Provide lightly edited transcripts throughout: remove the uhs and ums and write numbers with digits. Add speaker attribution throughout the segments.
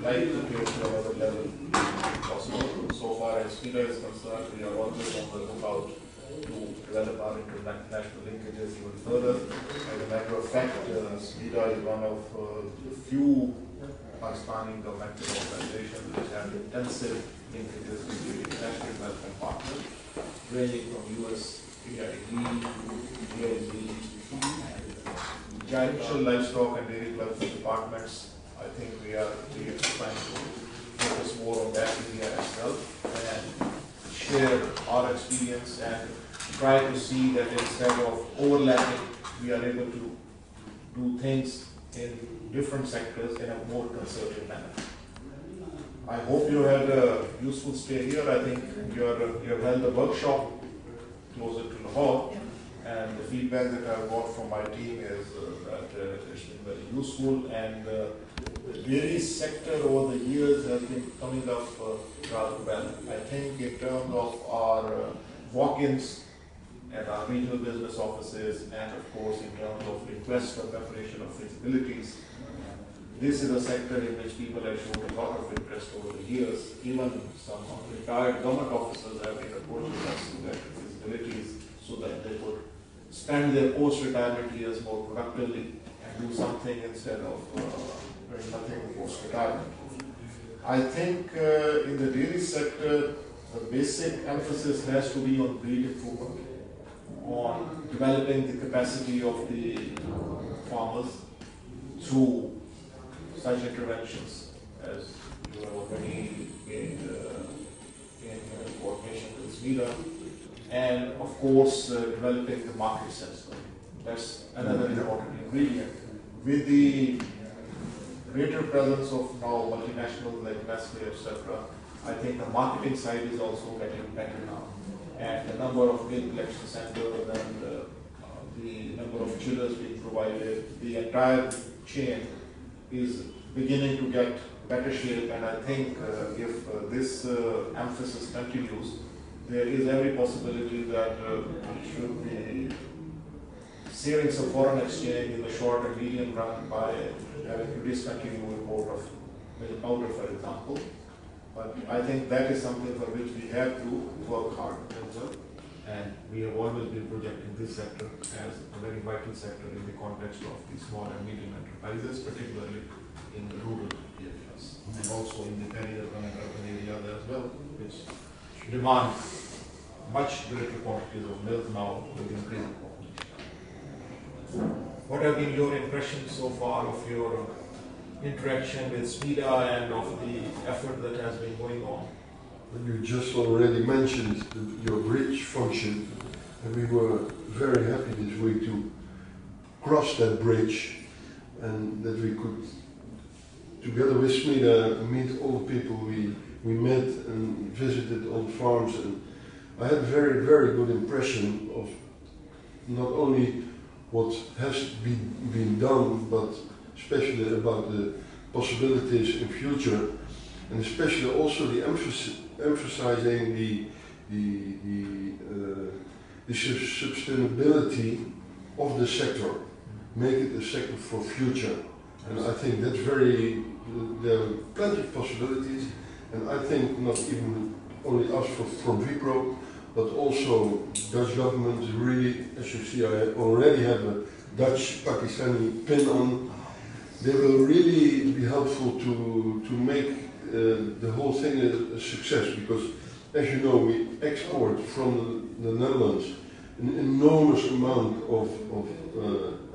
Speaker 1: like to take to another level if possible. So far as SMEDA is concerned, we are always on the lookout to develop our international linkages even further. As a matter of fact, SMEDA is one of the few Pakistani governmental organizations which have intensive linkages with the international development partners, ranging from US, PID, DLG, Giant Livestock and Dairy Development Departments. I think we are trying to focus more on that area as well and share our experience and try to see that instead of overlapping, we are able to do things in different sectors in a more concerted manner. I hope you had a useful stay here. I think you have held a workshop closer to Lahore, and the feedback that I got from my team is that it's been very useful, and the dairy sector over the years has been coming up rather well. I think in terms of our walk-ins at our regional business offices, and of course in terms of requests for preparation of feasibilities, this is a sector in which people have shown a lot of interest over the years. Even some retired government officers have been approaching us to get feasibilities so that they could spend their post-retirement years more productively and do something instead of doing nothing post-retirement. I think in the dairy sector, the basic emphasis has to be on breed improvement, on developing the capacity of the farmers through such interventions as you have already in coordination with SMEDA, and of course developing the market sense. That's another important ingredient. With the greater presence of now multinationals like Nestle, etc., I think the marketing side is also getting better now. And the number of milk collection centers and the number of chillers being provided, the entire chain is beginning to get better shape, and I think if this emphasis continues, there is every possibility that we should be saving some foreign exchange in the short and medium run by having to discontinue import of milk powder, for example. But I think that is something for which we have to work hard as well. And we have always been projecting this sector as a very vital sector in the context of the small and medium enterprises, particularly in the rural areas, and also in the peri-urban and urban areas as well, which demand much greater quantities of milk now with increasing population. What have been your impressions so far of your interaction with SMEDA and of the effort that has been going on?
Speaker 2: You just already mentioned your bridge function, and we were very happy this week to cross that bridge, and that we could, together with SMEDA, meet all the people we met and visited all the farms. And I had a very, very good impression of not only what has been done, but especially about the possibilities in future, and especially also the emphasizing the sustainability of the sector, make it a sector for future. And I think that's there are plenty of possibilities, and I think not even only us from Vipro, but also Dutch government is really, as you see, I already have a Dutch-Pakistani pin on. They will really be helpful to make the whole thing a success, because as you know, we export from the Netherlands an enormous amount of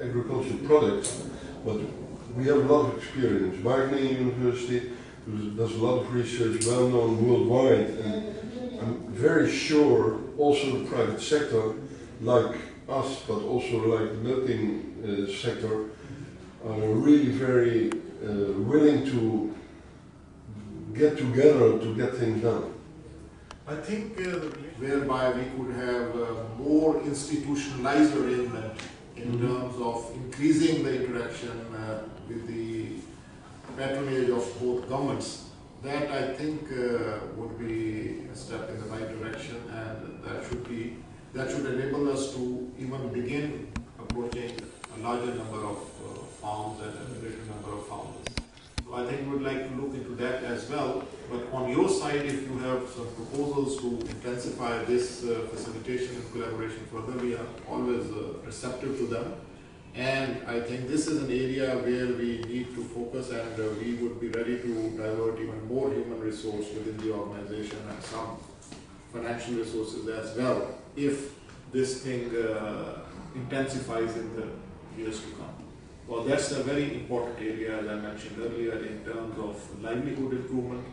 Speaker 2: agricultural products, but we have a lot of experience. Wageningen University does a lot of research, well known worldwide, and I'm very sure also the private sector, like us, but also like the milking sector, are really very willing to get together to get things done.
Speaker 1: I think whereby we could have more institutionalized arrangement in terms of increasing the interaction with the patronage of both governments. That I think would be a step in the right direction, and that should enable us to even begin approaching a larger number of farms and a greater number of farmers. So I think we would like to look into that as well. But on your side, if you have some proposals to intensify this facilitation and collaboration further, we are always receptive to them. And I think this is an area where we need to focus, and we would be ready to divert even more human resource within the organization and some financial resources as well, if this thing intensifies in the years to come. Well, that's a very important area, as I mentioned earlier, in terms of livelihood improvement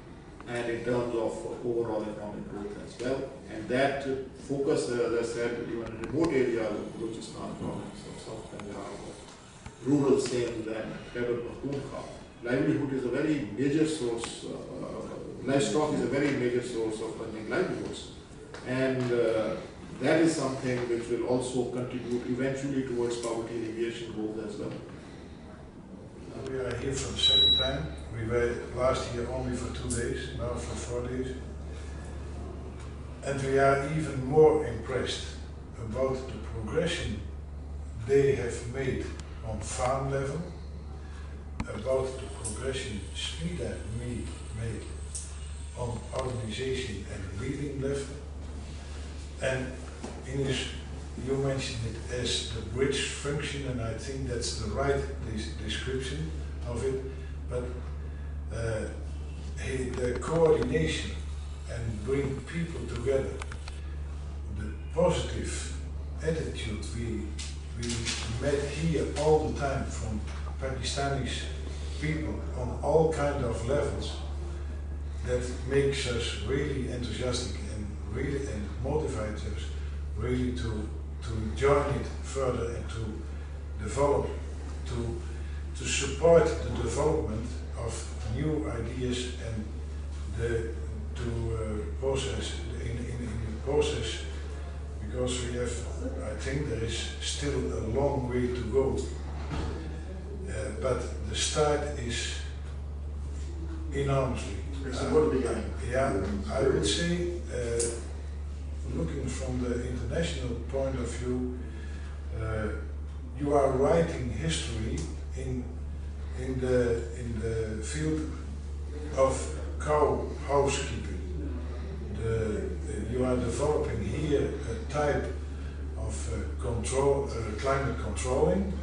Speaker 1: and in terms of overall economic growth as well. And that focus, as I said, even in remote areas of Balochistan province of South Punjab, rural Sindh and Khyber Pakhtunkhwa, livelihood is a very major source, livestock is a very major source of earning livelihoods. And that is something which will also contribute eventually towards poverty alleviation goals as well.
Speaker 3: We are here for the second time. We were last year only for 2 days, now for 4 days. And we are even more impressed about the progression they have made on farm level, about the progression SMEDA made on organization and leading level. And Ines, you mentioned it as the bridge function, and I think that's the right description of it. But the coordination and bring people together, the positive attitude we met here all the time from Pakistani people on all kind of levels, that makes us really enthusiastic and really motivates us really to join it further and to develop, to support the development of new ideas and process in the process, because we have, I think there is still a long way to go, but the start is enormously.
Speaker 1: It's a good beginning.
Speaker 3: Yeah, I would say, looking from the international point of view, you are writing history in the field of cow housekeeping. You are developing here a type of climate controlling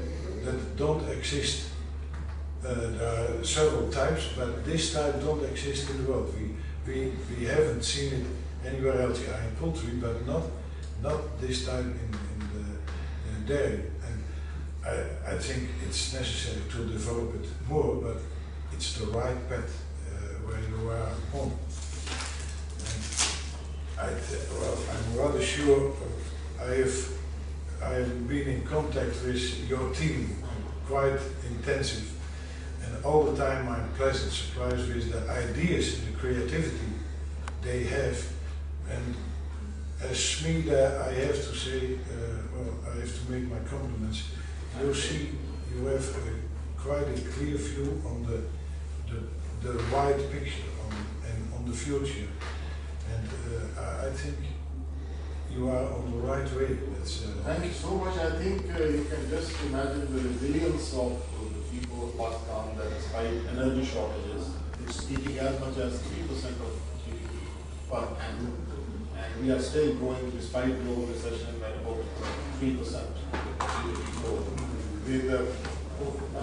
Speaker 3: that don't exist. There are several types, but this type don't exist in the world. We haven't seen it anywhere else. Yeah, in poultry, but not this type in the dairy. And I think it's necessary to develop it more, but it's the right path where you are on. And I'm rather sure I've been in contact with your team quite intensive, and all the time I'm pleasantly surprised with the ideas and the creativity they have. And as SMEDA, I have to say, I have to make my compliments. You see, you have quite a clear view on the wide picture and on the future. And I think you are on the right way.
Speaker 1: Thank you so much. I think you can just imagine the resilience of the people of Pakistan, that despite energy shortages, it's eating as much as 3% of GDP per annum. And we are still growing despite global recession at about 3% GDP growth. With the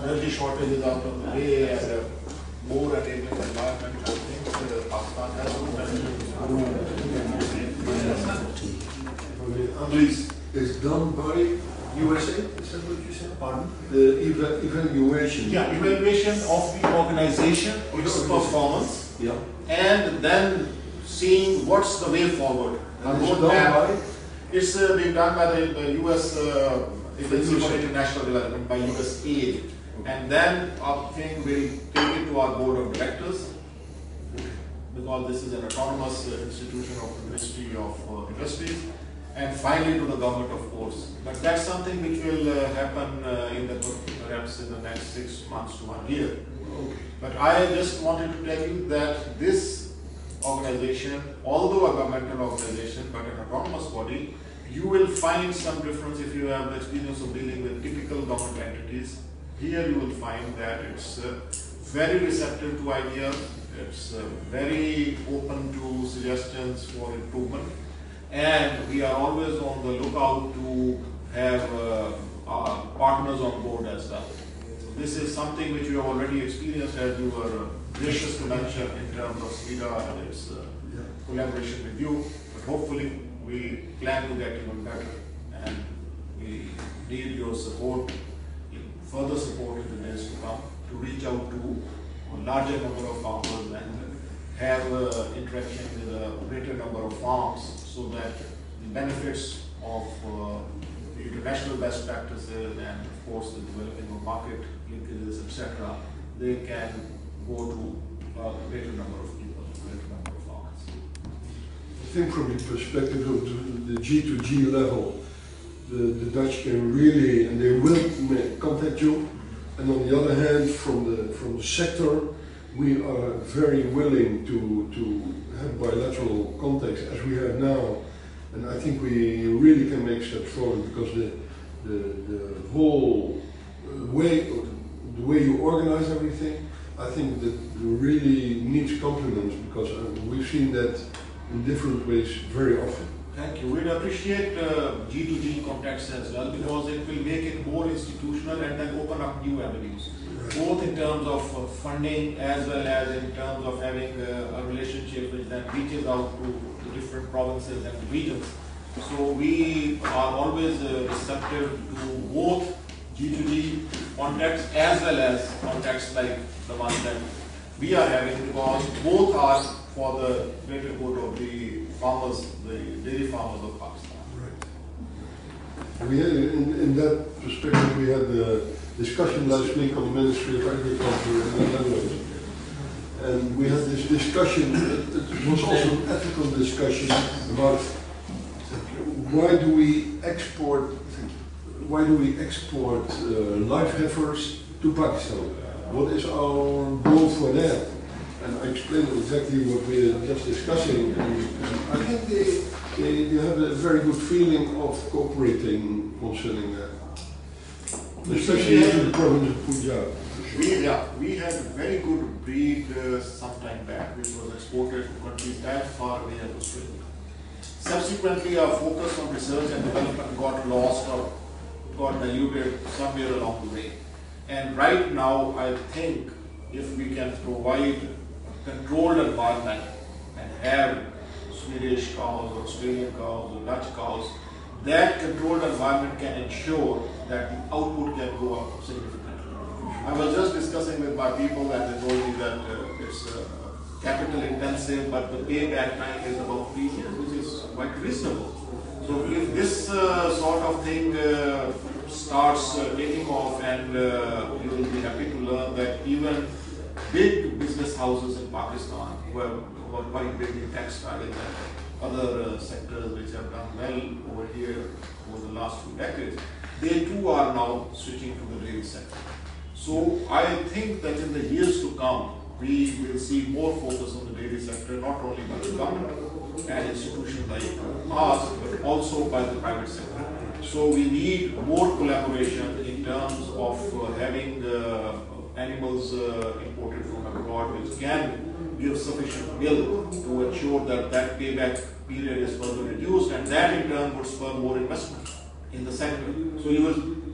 Speaker 1: energy shortages out of the way and a more enabling environment, I think Pakistan has
Speaker 2: Please. It's done by USA? Is that what you said?
Speaker 1: Pardon?
Speaker 2: The evaluation.
Speaker 1: Yeah, evaluation of the organization, its performance,
Speaker 2: Yeah.
Speaker 1: and then seeing what's the way forward.
Speaker 2: And it's done by?
Speaker 1: It's being done by the US Agency for International Development, by USAID. And then our thing will take it to our board of directors, because this is an autonomous institution of the Ministry of Industries, and finally to the government, of course. But that's something which will happen perhaps in the next 6 months to 1 year. But I just wanted to tell you that this organization, although a governmental organization but an autonomous body, you will find some difference if you have the experience of dealing with typical government entities. Here you will find that it's very receptive to ideas. It's very open to suggestions for improvement, and we are always on the lookout to have our partners on board as well. So this is something which we have already experienced, as you were gracious to mention, in terms of SMEDA and its collaboration with you. But hopefully, we plan to get even better, and we need your support, further support in the days to come, to reach out to a larger number of farmers and have interaction with a greater number of farms, so that the benefits of the international best practices and of course the developing of market linkages, etc., they can go to a greater number of people, a greater number of farmers.
Speaker 2: I think from the perspective of the G2G level, the Dutch can really, and they will contact you. And on the other hand, from the sector, we are very willing to have bilateral contacts as we have now. And I think we really can make steps forward, because the whole way, the way you organize everything, I think that really needs compliments, because we've seen that in different ways very often.
Speaker 1: Thank you. We'd appreciate G2G contacts as well, because it will make it more institutional and then open up new avenues, both in terms of funding as well as in terms of having a relationship which then reaches out to the different provinces and regions. So we are always receptive to both G2G contacts as well as contacts like the one that we are having, because both are for the greater good of the farmers, the dairy farmers of Pakistan.
Speaker 2: Right. We had, in that perspective, we had a discussion last week on the Ministry of Agriculture in the Netherlands. And we had this discussion, it was also an ethical discussion about why do we export live heifers to Pakistan? What is our goal for that? And I explained exactly what we were just discussing, and I think they have a very good feeling of cooperating concerning that, especially in the province of Punjab.
Speaker 1: We had a very good breed some time back, which was exported to countries that far away as Australia. Subsequently, our focus on research and development got lost or got diluted somewhere along the way. And right now, I think if we can provide a controlled environment and have Swedish cows, or Australian cows, or Dutch cows, that controlled environment can ensure that the output can go up significantly. I was just discussing with my people, and they told me that it's capital intensive, but the payback time is about 3 years, which is quite reasonable. So if this sort of thing starts taking off, and you will be happy to learn that even big business houses in Pakistan, who are quite big in textile and other sectors which have done well over here over the last few decades, they too are now switching to the dairy sector. So I think that in the years to come, we will see more focus on the dairy sector, not only by the government and institutions like ours, but also by the private sector. So we need more collaboration in terms of having animals imported from abroad, which can give sufficient milk to ensure that that payback period is further reduced, and that in turn would spur more investment in the sector. So you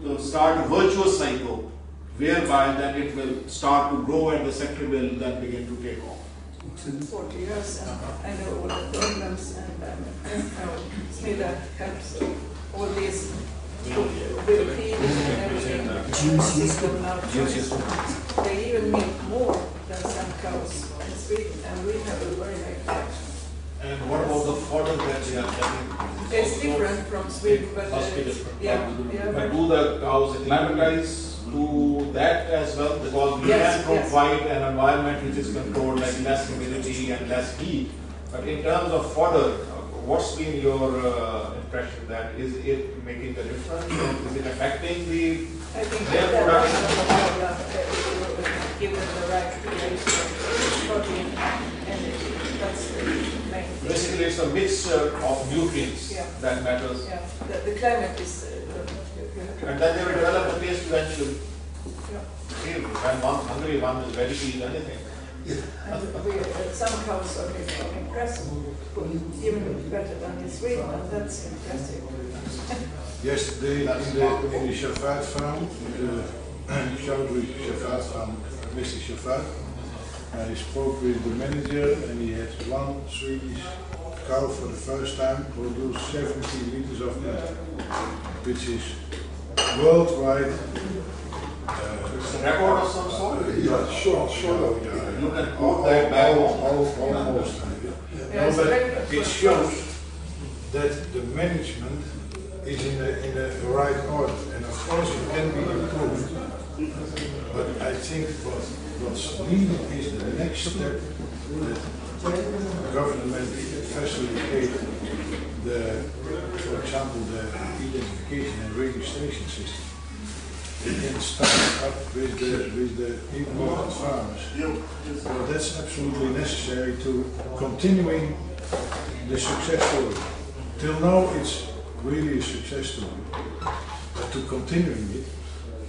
Speaker 1: will start a virtuous cycle, whereby then it will start to grow and the sector will then begin to take off.
Speaker 4: 40 years, and I know all the problems, and SMEDA helps all these with feeding and everything. System now they even milk more than some cows in Sweden, and we have a very high fat.
Speaker 1: And what about the fodder that they are getting?
Speaker 4: It's different from Sweden, but yeah.
Speaker 1: But do the cows acclimatize to that as well? Because we can provide an environment which is controlled, like less humidity and less heat. But in terms of fodder, what's been your impression? That is it making a difference? Is it affecting
Speaker 4: I think
Speaker 1: their
Speaker 4: that
Speaker 1: production?
Speaker 4: Give them the right protein, energy. That's the main thing.
Speaker 1: Basically, it's a mixture of nutrients that matters.
Speaker 4: Yeah, the climate is.
Speaker 1: And then they will develop a taste eventually.
Speaker 4: Yeah.
Speaker 1: feel when one hungry, one is ready to eat anything.
Speaker 4: And some cows are impressive, even better than in Sweden, and that's impressive.
Speaker 3: Yesterday in the Shafat farm, Chaudhry Shafat farm, Mr. Shafat, I spoke with the manager and he had one Swedish cow for the first time produce 70 liters of milk, which is worldwide.
Speaker 1: It's a record of some sort?
Speaker 2: Yeah, sure.
Speaker 1: You can quote that back home.
Speaker 3: Almost.
Speaker 4: Yes,
Speaker 3: No, but it shows that the management is in the right order, and of course it can be improved. But I think what's needed is the next step that the government facilitate for example, the identification and registration system. It can start up with the important farmers. So that's absolutely necessary to continuing the success story. Till now it's really a success story, but to continuing it,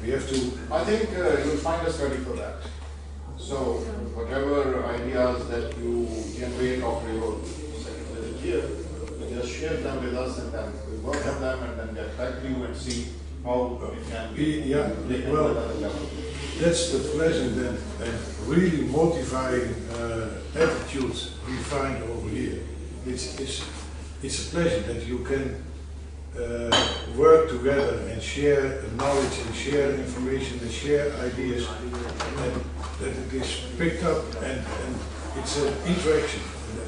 Speaker 3: we have to.
Speaker 1: I think you'll find us ready for that. So whatever ideas that you generate after your second visit here, you just share them with us and then we work on them and then get back to you and see how it can be taken
Speaker 3: well,
Speaker 1: to another level.
Speaker 3: that's the pleasant and really motivating attitude we find over here. It's a pleasure that you can work together and share knowledge and share information and share ideas, and that it is picked up and it's an interaction,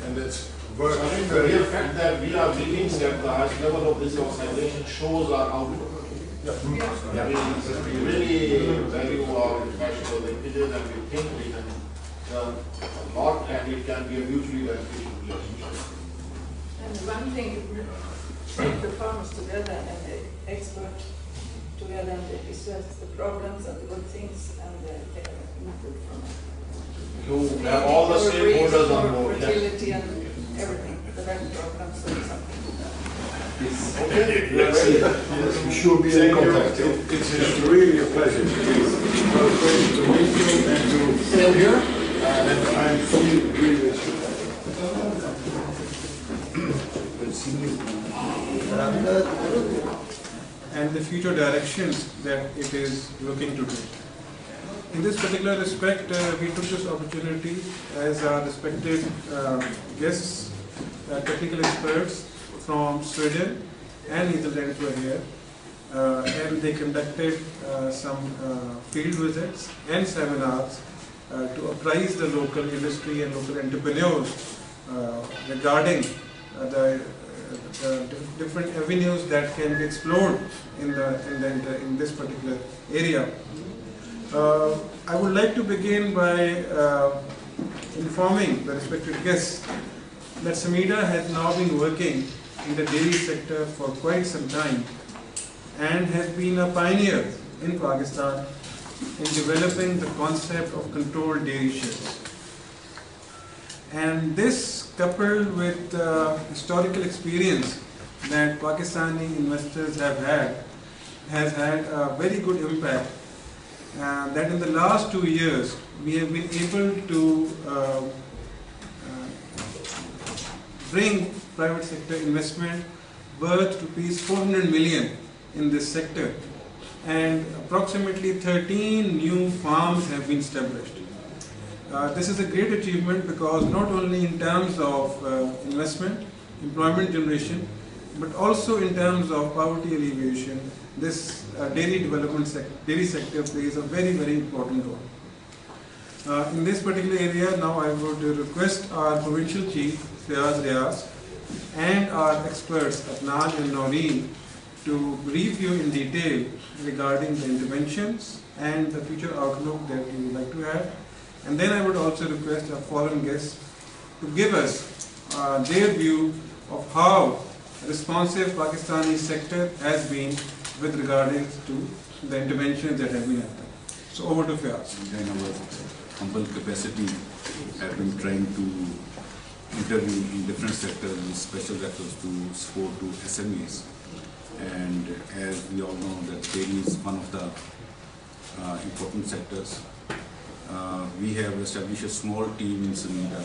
Speaker 3: and that's work.
Speaker 1: So I think the real fact that we are meetings at the highest level of this organization shows our outlook. We really value our international linkages and we think we can learn a lot and it can be a mutually beneficial relationship.
Speaker 4: And one thing, bring the farmers together and the experts together and they discuss the problems and the good things and the input from it.
Speaker 1: You have all the stakeholders on board.
Speaker 4: Fertility and everything, the right problems and something.
Speaker 1: Okay, we are ready.
Speaker 2: Yes, we should be in contact.
Speaker 3: It's really a pleasure to meet you and to
Speaker 2: Still here?
Speaker 3: and I'm fully agree with you.
Speaker 5: And the future directions that it is looking to do. In this particular respect, we took this opportunity as our respected guests, technical experts from Sweden and Netherlands were here, and they conducted some field visits and seminars to apprise the local industry and local entrepreneurs regarding the different avenues that can be explored in this particular area. I would like to begin by informing the respected guests that SMEDA has now been working in the dairy sector for quite some time and has been a pioneer in Pakistan in developing the concept of controlled dairy shares. And this, coupled with historical experience that Pakistani investors have had, has had a very good impact. That in the last 2 years we have been able to bring private sector investment worth ₹400 million in this sector, and approximately 13 new farms have been established. This is a great achievement because not only in terms of investment, employment generation, but also in terms of poverty alleviation, this dairy sector plays a very, very important role. In this particular area, now I would request our provincial chief, Fayaz Riaz, and our experts, Adnan and Noreen, to brief you in detail regarding the interventions and the future outlook that we would like to have. And then I would also request our foreign guests to give us their view of how responsive Pakistani sector has been with regarding to the interventions that have been happening. So over to Fayaz.
Speaker 6: In our humble capacity, have been trying to intervene in different sectors with special reference to support to SMEs. And as we all know that dairy is one of the important sectors. We have established a small team in SMEDA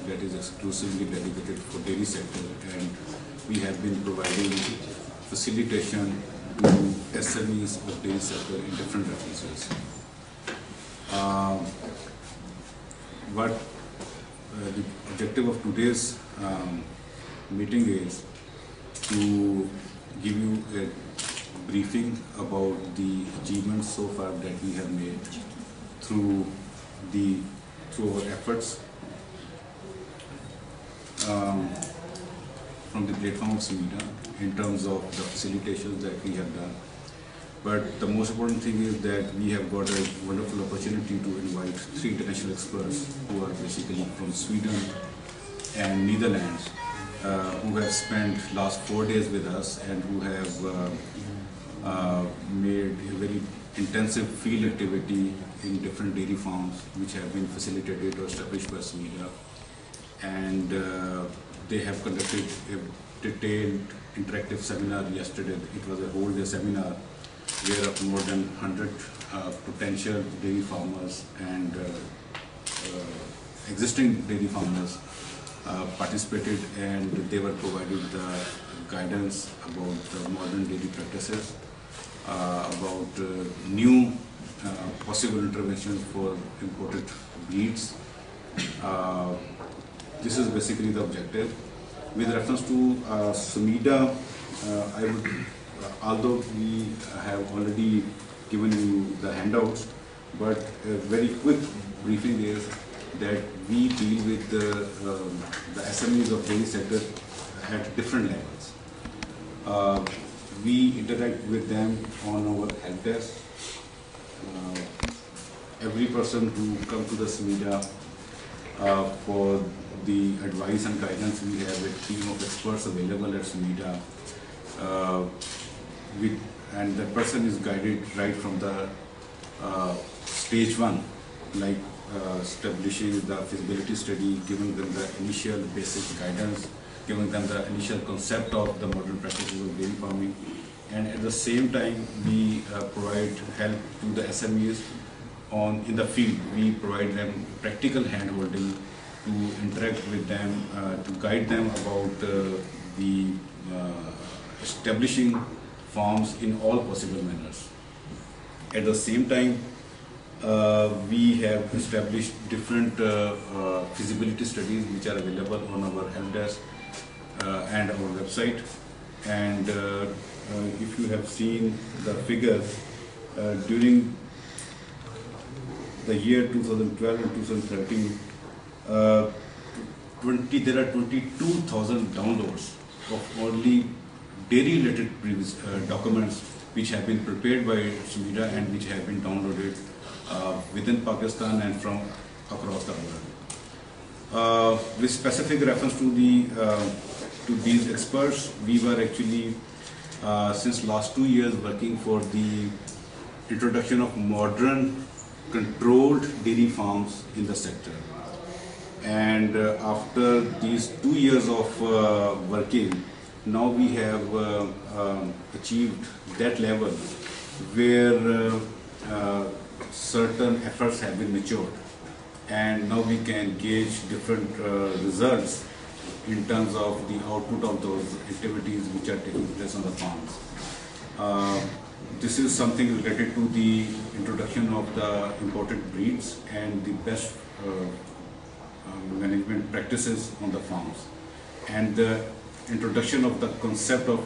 Speaker 6: that is exclusively dedicated for dairy sector, and we have been providing facilitation to SMEs of dairy sector in different references. What the objective of today's meeting is to give you a briefing about the achievements so far that we have made through our efforts from the platform of SMEDA in terms of the facilitations that we have done. But the most important thing is that we have got a wonderful opportunity to invite 3 international experts who are basically from Sweden and Netherlands, who have spent last 4 days with us and who have made a very intensive field activity in different dairy farms which have been facilitated or established by SMEDA. And they have conducted a detailed interactive seminar yesterday. It was a whole day seminar where more than 100 potential dairy farmers and existing dairy farmers participated, and they were provided the guidance about the modern dairy practices, about new possible interventions for imported breeds. This is basically the objective. With reference to SMEDA, I would, although we have already given you the handouts, but a very quick briefing is that we deal with the SMEs of dairy sector at different levels. We interact with them on our help desk. Every person who comes to the SMEDA for the advice and guidance, we have a team of experts available at SMEDA. And the person is guided right from the stage 1, like establishing the feasibility study, giving them the initial basic guidance, giving them the initial concept of the modern practices of dairy farming, and at the same time we provide help to the SMEs in the field. We provide them practical hand-holding to interact with them, to guide them about the establishing farms in all possible manners. At the same time, we have established different feasibility studies which are available on our help desk and our website. And if you have seen the figures, during the year 2012 and 2013, there are 22,000 downloads of only dairy-related documents which have been prepared by SMEDA and which have been downloaded within Pakistan and from across the world. With specific reference to these experts, we were actually since last 2 years working for the introduction of modern controlled dairy farms in the sector. And after these 2 years of working, now we have achieved that level where certain efforts have been matured, and now we can gauge different results in terms of the output of those activities which are taking place on the farms. This is something related to the introduction of the imported breeds and the best management practices on the farms, and the introduction of the concept of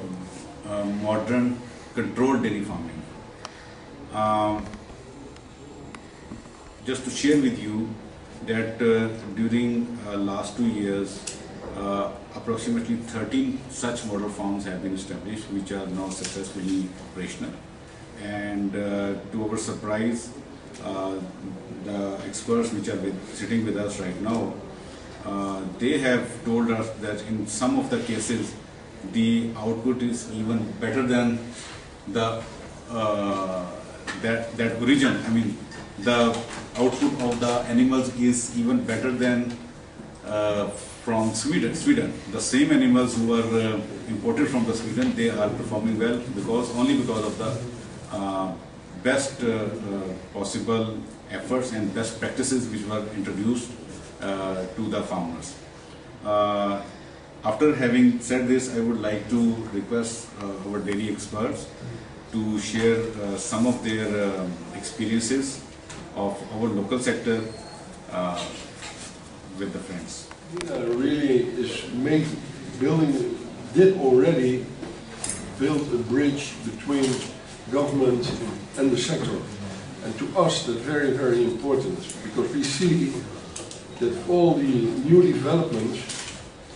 Speaker 6: modern controlled dairy farming. Just to share with you that during last 2 years, approximately 13 such model farms have been established which are now successfully operational. And to our surprise, the experts which are sitting with us right now, they have told us that in some of the cases the output is even better than the that origin. I mean, the output of the animals is even better than from Sweden. The same animals who are imported from the Sweden, they are performing well only because of the best possible efforts and best practices which were introduced to the farmers. After having said this, I would like to request our dairy experts to share some of their experiences of our local sector with the friends.
Speaker 2: Really is did already build a bridge between government and the sector. And to us that's very, very important, because we see that all the new developments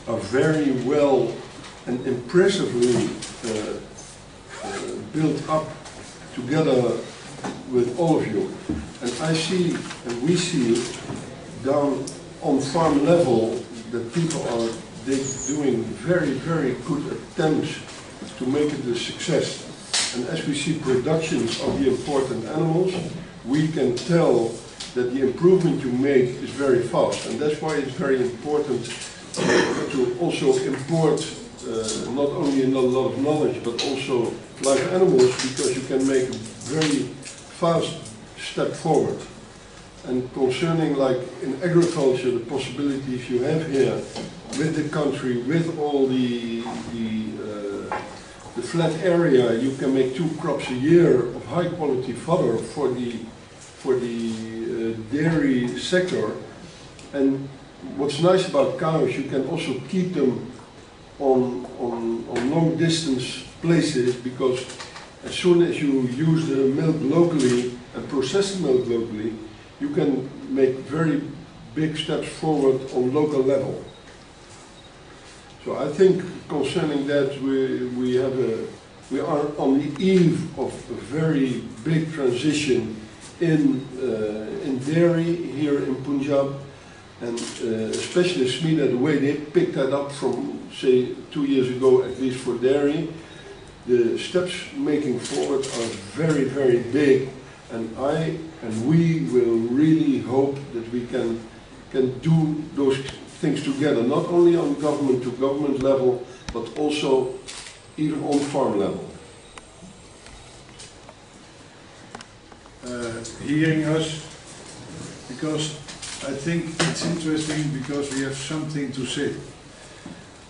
Speaker 2: are very well and impressively built up together with all of you. And I see, and we see down on farm level that people are doing very, very good attempts to make it a success. And as we see productions of the important animals, we can tell that the improvement you make is very fast. And that's why it's very important to also import not only a lot of knowledge, but also live animals, because you can make a very fast step forward. And concerning, like in agriculture, the possibilities you have here with the country, with all the flat area, you can make 2 crops a year of high quality fodder for the dairy sector. And what's nice about cows, you can also keep them on long distance places, because as soon as you use the milk locally and process the milk locally, you can make very big steps forward on local level. So I think concerning that we are on the eve of a very big transition in dairy here in Punjab, and especially SMEDA, the way they picked that up from, say, 2 years ago, at least for dairy, the steps making forward are very, very big, and we will really hope that we can do those things together, not only on government to government level, but also even on farm level.
Speaker 3: Hearing us, because I think it's interesting, because we have something to say.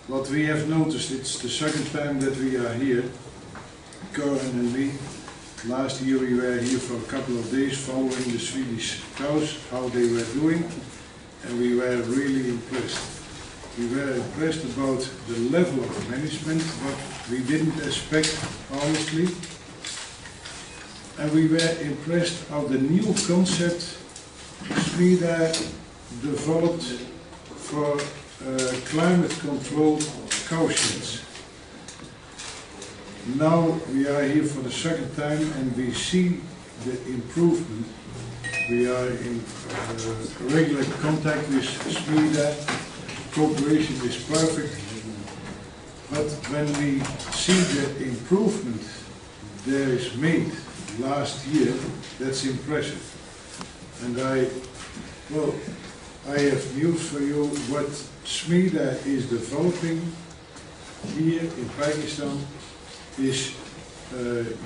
Speaker 3: What we have noticed, it's the second time that we are here, Karin and me. Last year we were here for a couple of days following the Swedish cows, how they were doing, and we were really impressed. We were impressed about the level of management, what we didn't expect, honestly. And we were impressed of the new concept SMEDA developed for climate-controlled cow sheds. Now we are here for the second time and we see the improvement. We are in regular contact with SMEDA, cooperation is perfect, but when we see the improvement there is made last year, that's impressive. And I have news for you. What SMEDA is developing here in Pakistan is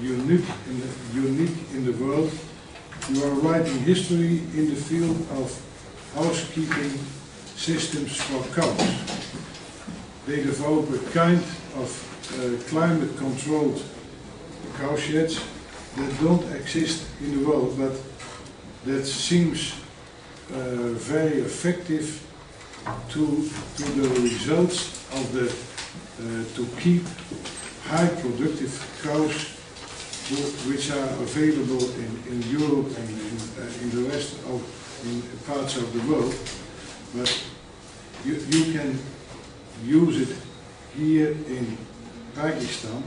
Speaker 3: unique in the world. You are writing history in the field of housekeeping systems for cows. They develop a kind of climate-controlled cow sheds that don't exist in the world, but that seems very effective to the results of the to keep high productive cows which are available in Europe and in the rest of parts of the world, but you can use it here in Pakistan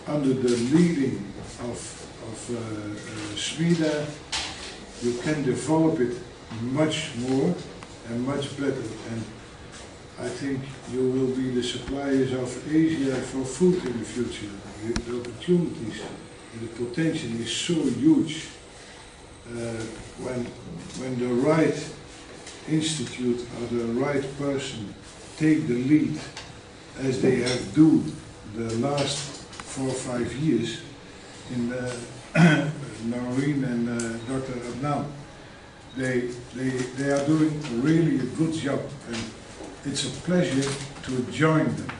Speaker 3: under the leading of SMEDA. You can develop it much more and much better, and I think you will be the suppliers of Asia for food in the future. The opportunities and the potential is so huge. When the right institute or the right person take the lead, as they have done the last 4 or 5 years, Noreen and Dr. Adnan. They are doing really a good job, and it's a pleasure to join them,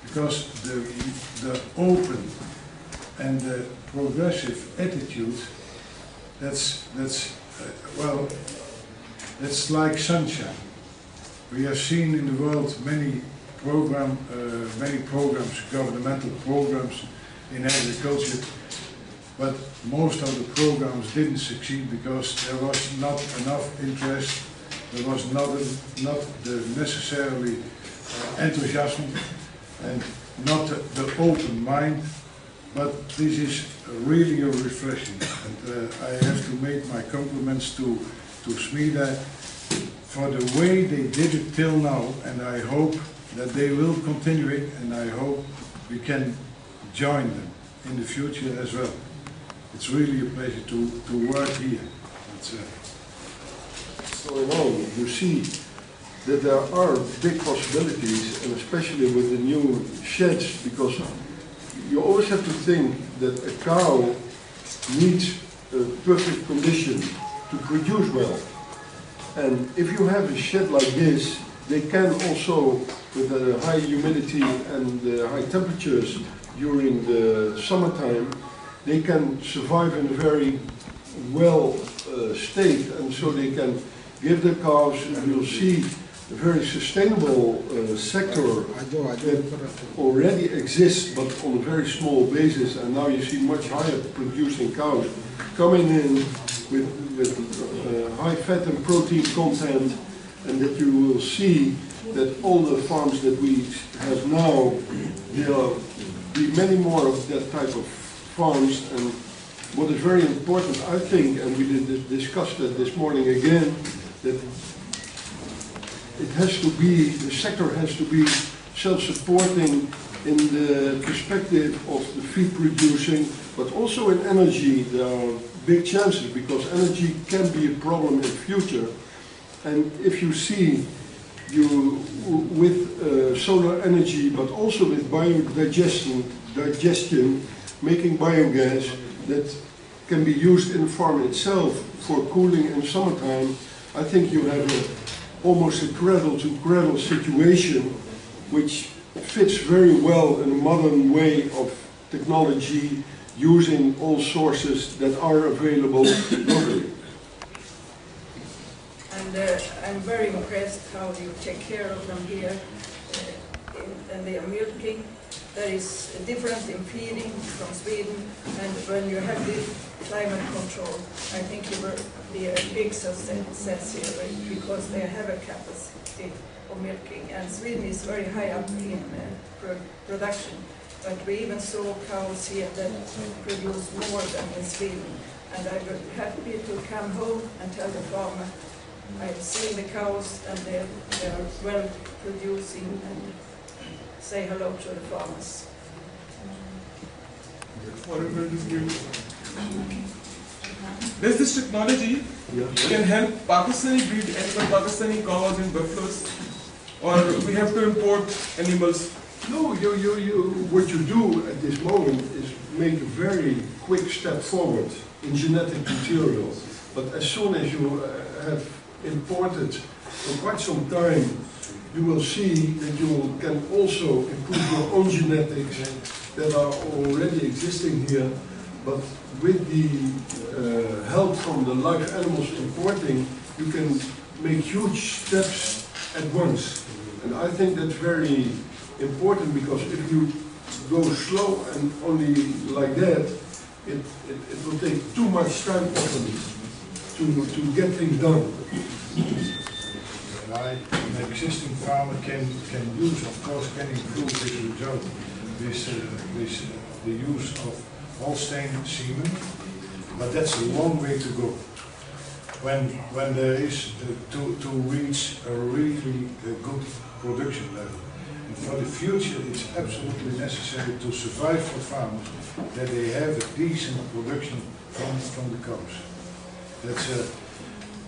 Speaker 3: because the open and the progressive attitude, that's like sunshine. We have seen in the world many programs, governmental programs in agriculture, but most of the programs didn't succeed because there was not enough interest, there was not the necessarily enthusiasm, and not the open mind. But this is really a refreshing, and I have to make my compliments to SMEDA for the way they did it till now, and I hope that they will continue it, and I hope we can join them in the future as well. It's really a pleasure to work here.
Speaker 2: So now you see that there are big possibilities, and especially with the new sheds, because you always have to think that a cow needs a perfect condition to produce well. And if you have a shed like this, they can also, with the high humidity and the high temperatures during the summertime, they can survive in a very well state, and so they can give the cows, and you'll see a very sustainable sector that already exists, but on a very small basis, and now you see much higher producing cows coming in with high fat and protein content, and that you will see that all the farms that we have now, there will be many more of that type of farms. And what is very important, I think, and we did discuss that this morning again, that it has to be, the sector has to be self-supporting in the perspective of the feed producing, but also in energy. There are big chances, because energy can be a problem in the future. And if you see, with solar energy, but also with biodigestion, making biogas that can be used in the farm itself for cooling in summertime, I think you have almost a cradle-to-cradle situation, which fits very well in a modern way of technology, using all sources that are available locally.
Speaker 4: And I'm very impressed how you take care of them here, and they are milking. There is a difference in feeding from Sweden, and when you have the climate control, I think you will be a big success here, because they have a capacity of milking, and Sweden is very high up in production. But we even saw cows here that produce more than in Sweden, and I was happy to come home and tell the farmer, I've seen the cows and they are well producing, and say hello to the farmers.
Speaker 7: Does this technology can help Pakistani breed animal, Pakistani cows and buffaloes, or we have to import animals?
Speaker 2: No, what you do at this moment is make a very quick step forward in genetic material. But as soon as you have imported for quite some time, you will see that you can also improve your own genetics that are already existing here. But with the help from the live animals importing, you can make huge steps at once. And I think that's very important, because if you go slow and only like that, it will take too much time often to get things done.
Speaker 3: An existing farmer can use, of course, can improve his result with the use of Skane Semin, but that's a long way to go. When there is to reach a really good production level. And for the future, it's absolutely necessary to survive for farmers that they have a decent production from the cows.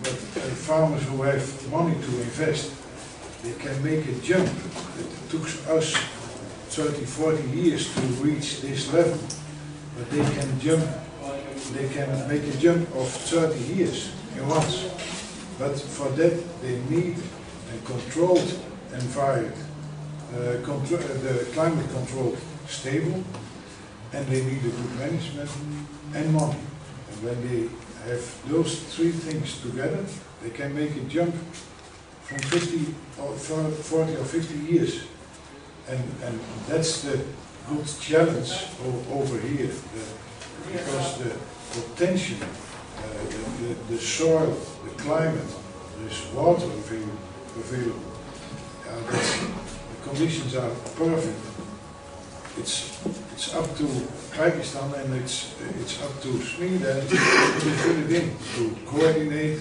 Speaker 3: But farmers who have money to invest, they can make a jump. It took us 30, 40 years to reach this level, but they can jump they can make a jump of 30 years in once. But for that they need a controlled environment, the climate controlled stable, and they need a good management and money. And when they have those three things together, they can make a jump from 50 or 40 or 50 years. And that's the good challenge over here, because the tension, the soil, the climate, there is water available. The conditions are perfect. It's up to Kyrgyzstan and it's up to SMEDA to fill it in, to coordinate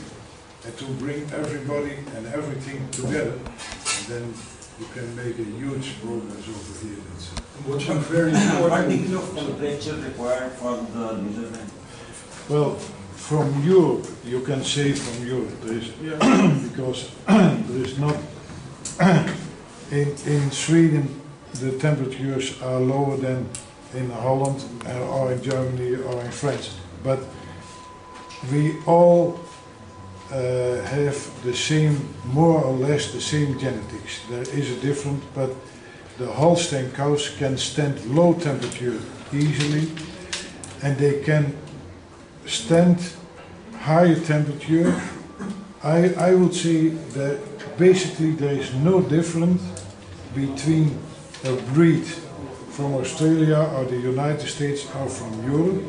Speaker 3: and to bring everybody and everything together. And then you can make a huge progress over here.
Speaker 2: What's very important.
Speaker 8: What degree of temperature required for the measurement?
Speaker 3: Well, from Europe, you can say from Europe, there is, because there is not, in Sweden the temperatures are lower than in Holland or in Germany or in France, but we all have the same, more or less the same genetics. There is a difference, but the Holstein cows can stand low temperature easily, and they can stand higher temperature. I would say that basically there is no difference between a breed from Australia or the United States or from Europe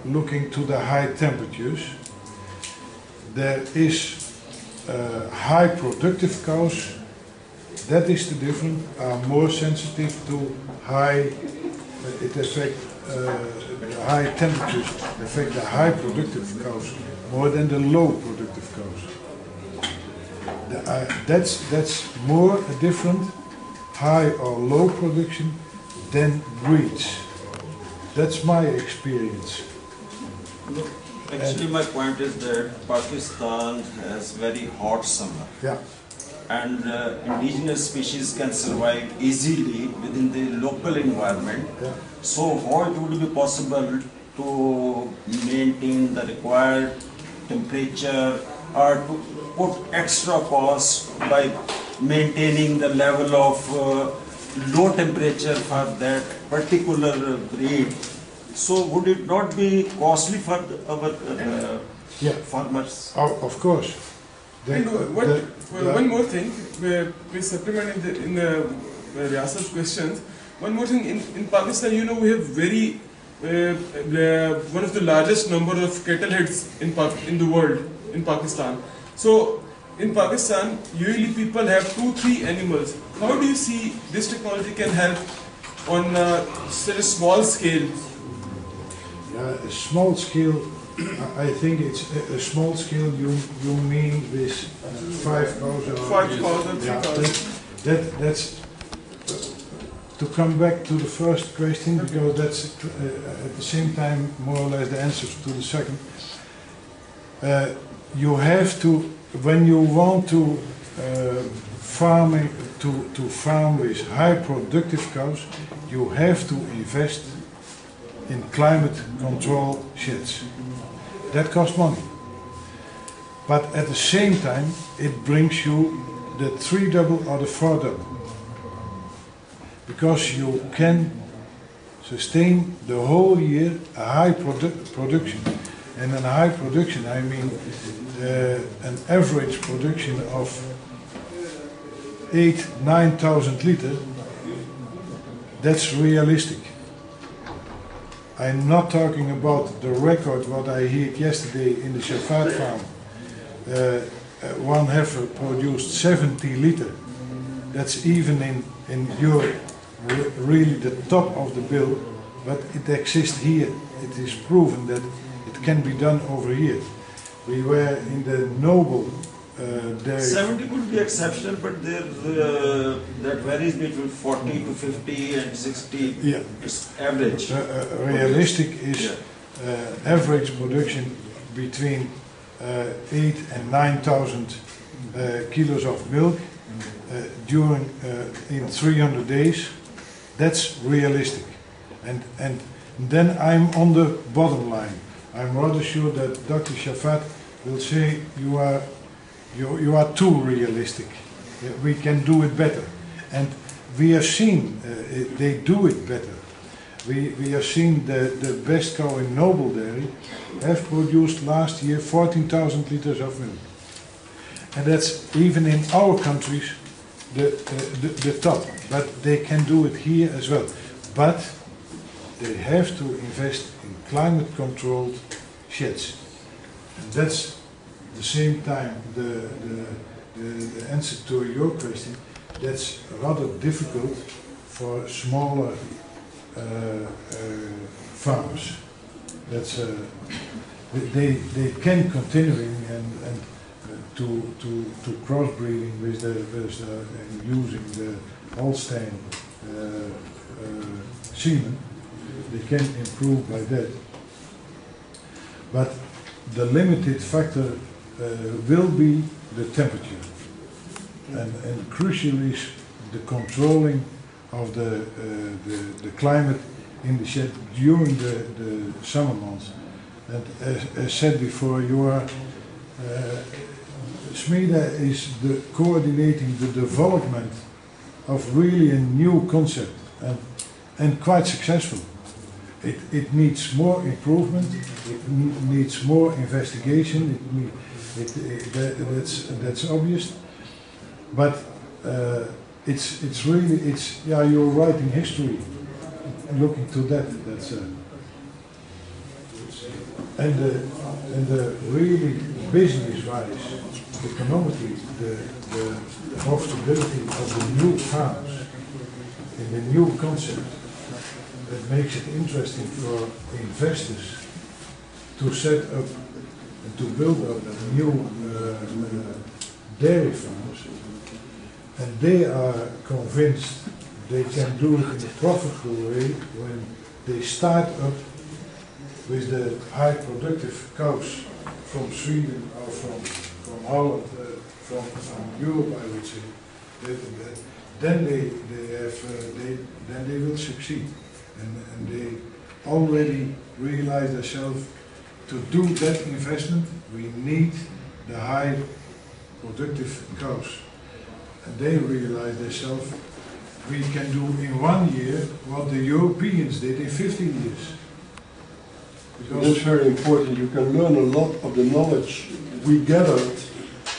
Speaker 3: looking to the high temperatures. There is high productive cows, that is the difference, are more sensitive to high, it affects high temperatures, affect the high productive cows more than the low productive cows. That's more a different high or low production than breeds. That's my experience.
Speaker 8: Look, actually my point is that Pakistan has very hot summer.
Speaker 3: Yeah.
Speaker 8: And indigenous species can survive easily within the local environment.
Speaker 3: Yeah.
Speaker 8: So how it would be possible to maintain the required temperature or to put extra cost by maintaining the level of low temperature for that particular breed? So would it not be costly for our farmers?
Speaker 3: Of course.
Speaker 7: One more thing, we supplement in the Ryasa's questions. One more thing, in Pakistan, you know, we have very one of the largest number of cattle heads in the world, in Pakistan. So in Pakistan, usually people have 2-3 animals. How do you see this technology can help on such a small scale?
Speaker 3: Yeah, a small scale. I think it's a small scale. You mean with 5 cows?
Speaker 7: 5 cows and 3 cows.
Speaker 3: That's to come back to the first question, because that's at the same time more or less the answer to the second. You have to, when you want to farm with high productive cows, you have to invest in climate control sheds. That costs money. But at the same time, it brings you the 3-double or the 4-double. Because you can sustain the whole year a high production. And in high production, I mean an average production of 8,000–9,000 liters. That's realistic. I'm not talking about the record what I heard yesterday in the Shafat farm. One heifer produced 70 liters. That's even in Europe really the top of the bill, but it exists here. It is proven that it can be done over here. We were in the Noble dairy.
Speaker 8: 70 could be exceptional, but that varies between 40 to 50 and 60.
Speaker 3: Yeah.
Speaker 8: It's average.
Speaker 3: Realistic is average production between 8,000 and 9,000 kilos of milk in 300 days. That's realistic, and Then I'm on the bottom line. I'm rather sure that Dr. Shafat will say you are too realistic. We can do it better. And we have seen they do it better. We have seen the best cow in Noble Dairy have produced last year 14,000 liters of milk. And that's even in our countries the top. But they can do it here as well. But they have to invest in climate-controlled sheds. And that's the same time the answer to your question. That's rather difficult for smaller farmers. That's they can continuing and to crossbreeding with and using the Holstein Semin. They can improve by that. But the limited factor will be the temperature. And crucial is the controlling of the climate in the shed during the summer months. And as said before, SMEDA is coordinating the development of really a new concept and quite successful. It needs more improvement, it needs more investigation, that's obvious. But it's really, you're writing history, looking to that. And the really business-wise, economically, the profitability of the new farms in the new concept, that makes it interesting for investors to set up and to build up new dairy farms. And they are convinced they can do it in a profitable way when they start up with the high productive cows from Sweden or from Holland, from Europe, I would say. Then they will succeed. And they already realize themselves to do that investment, we need the high productive cows. And they realize themselves we can do in 1 year what the Europeans did in 15 years.
Speaker 2: Because that's very important. You can learn a lot of the knowledge we gathered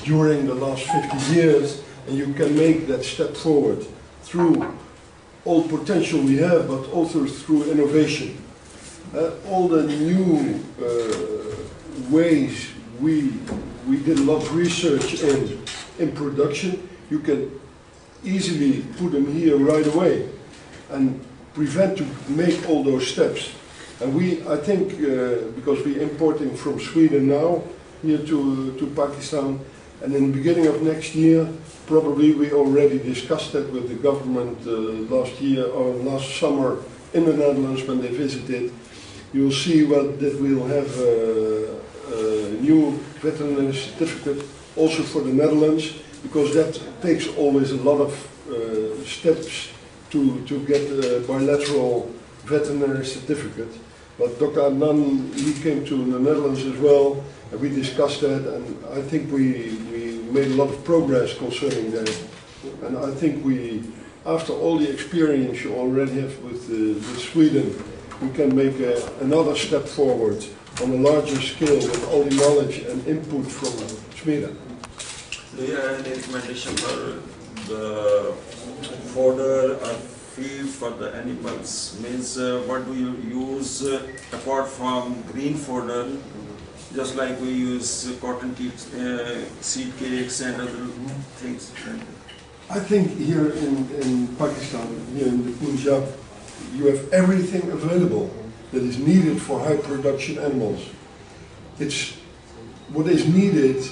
Speaker 2: during the last 50 years, and you can make that step forward through all potential we have, but also through innovation. All the new ways we did a lot of research in production, you can easily put them here right away and prevent to make all those steps. And I think, because we're importing from Sweden now here to Pakistan, and in the beginning of next year, probably we already discussed that with the government last year or last summer in the Netherlands when they visited. You'll see that we'll have a new veterinary certificate also for the Netherlands, because that takes always a lot of steps to get a bilateral veterinary certificate. But Dr. Adnan, he came to the Netherlands as well, and we discussed that, and I think we made a lot of progress concerning that. And I think after all the experience you already have with Sweden, we can make another step forward on a larger scale with all the knowledge and input from SMEDA.
Speaker 8: Do you have any recommendation for the fodder or feed for the animals? Means what do you use apart from green fodder, just like we use cotton seed cakes and other things?
Speaker 2: I think here in Pakistan, here in the Punjab, you have everything available that is needed for high production animals. What is needed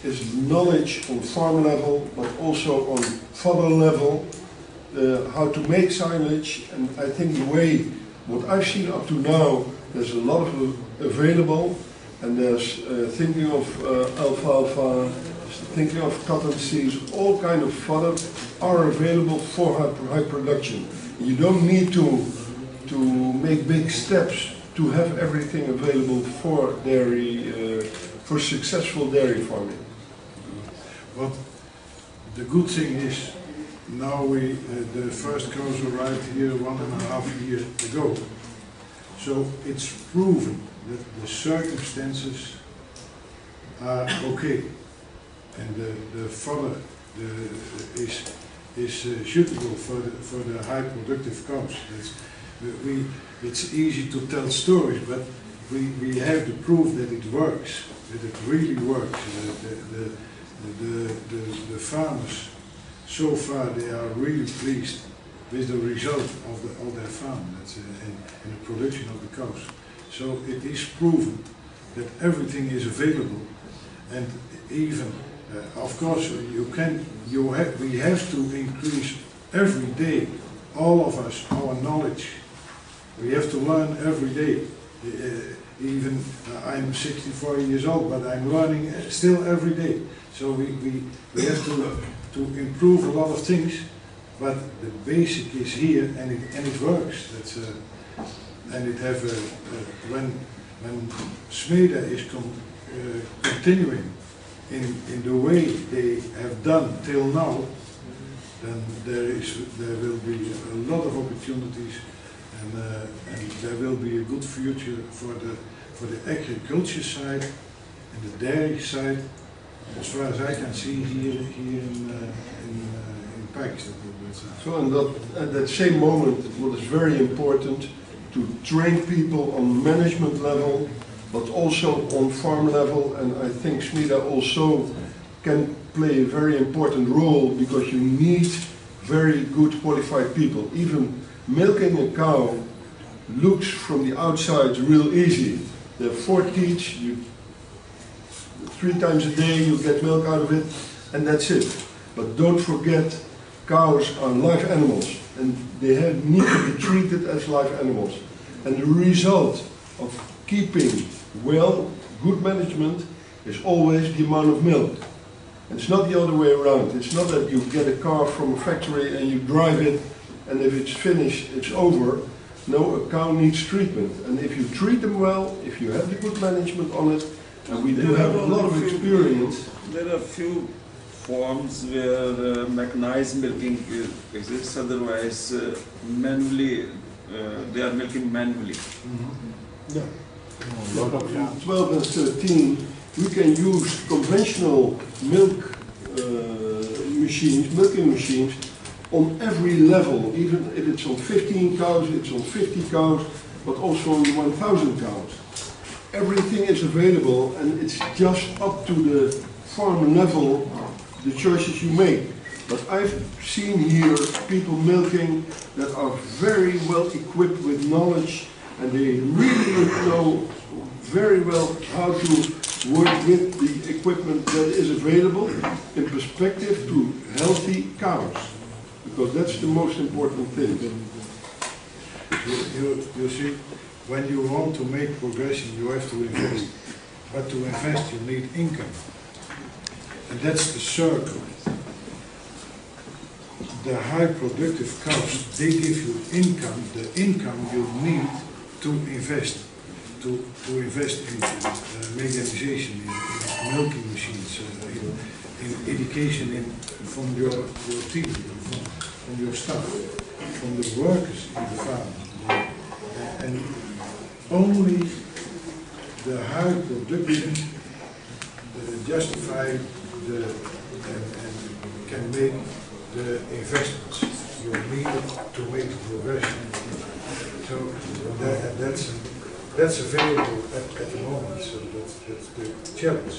Speaker 2: is knowledge on farm level, but also on fodder level, how to make silage. And I think what I've seen up to now, there's a lot of available, and there's thinking of alfalfa, thinking of cotton seeds, all kind of fodder are available for high production. You don't need to to make big steps to have everything available for dairy, for successful dairy farming.
Speaker 3: But the good thing is, now the first cows arrived here 1.5 years ago. So it's proven that the circumstances are okay. And the fodder is suitable for the high productive cows. It's easy to tell stories, but we have the proof that it works, that it really works. The farmers, so far, they are really pleased with the result of their farm, in the production of the cows. So it is proven that everything is available, and even, of course, we have to increase every day, all of us, our knowledge. We have to learn every day. Even I'm 64 years old, but I'm learning still every day. So we have to improve a lot of things, but the basic is here, and it works. And it have when SMEDA is continuing in the way they have done till now, then there will be a lot of opportunities, and there will be a good future for the agriculture side and the dairy side, as far as I can see here in Pakistan.
Speaker 2: So at that same moment, what is very important to train people on management level, but also on farm level, and I think SMEDA also can play a very important role, because you need very good qualified people. Even milking a cow looks from the outside real easy. There are 4 teats, 3 times a day you get milk out of it, and that's it. But don't forget, cows are live animals, and they need to be treated as live animals. And the result of keeping good management is always the amount of milk. It's not the other way around. It's not that you get a car from a factory and you drive it, and if it's finished, it's over. No, a cow needs treatment. And if you treat them well, if you have the good management on it, and we do have a lot of experience.
Speaker 8: There are few forms where mechanized milking exists, otherwise manually, they are milking manually.
Speaker 2: Yeah. In 12 and 13, we can use conventional milking machines on every level, even if it's on 15 cows, it's on 50 cows, but also on 1,000 cows. Everything is available, and it's just up to the farm level, the choices you make. But I've seen here people milking that are very well equipped with knowledge, and they really know very well how to work with the equipment that is available in perspective to healthy cows, because that's the most important thing.
Speaker 3: You see, when you want to make progression, you have to invest. But to invest, you need income. And that's the circle. The high productive cows, they give you income, the income you need to invest. To invest in mechanization, in milking machines, in education from your team, from your staff, from the workers in the farm. And only the high production justify and can make the investments you need to make the progression. So that's available at the moment, so that's the challenge.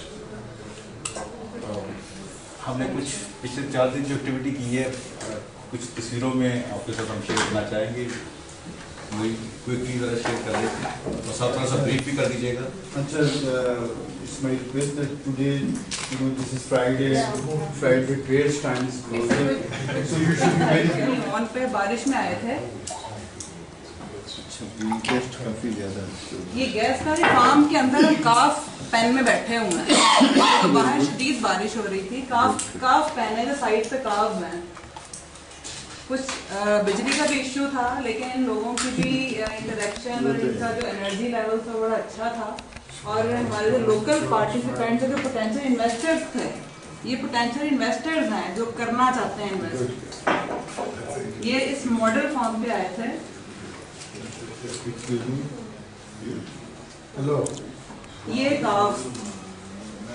Speaker 9: हमने कुछ पिछले 4 दिन जो activity की है, कुछ तस्वीरों में आपके साथ हम शेयर करना चाहेंगे, वही क्विकली ज़रा शेयर कर देते हैं और साथ थोड़ा सा ब्रीफ भी कर दीजिएगा.
Speaker 10: It's my request that today, this is Friday prayer stand is closing, so you should be very.
Speaker 4: On पे बारिश में आए थे.
Speaker 10: काफी ज्यादा.
Speaker 4: ये गैस का फार्म के अंदर हम काफ पेन में बैठे हुए हैं. तो बाहर शदीद बारिश हो रही थी. काफ पेन है जो साइड पे काफ है. कुछ बिजली का भी इश्यू था, लेकिन इन लोगों की भी इंटरेक्शन और इनका जो एनर्जी लेवल था बड़ा अच्छा था। और हमारे जो लोकल पार्टिसिपेंट्स जो पोटेंशियल इन्वेस्टर्स थे, ये पोटेंशियल इन्वेस्टर्स हैं जो करना चाहते हैं इन्वेस्ट, ये इस मॉडल फॉर्म पे आए थे।
Speaker 3: हेलो,
Speaker 4: ये काव्स,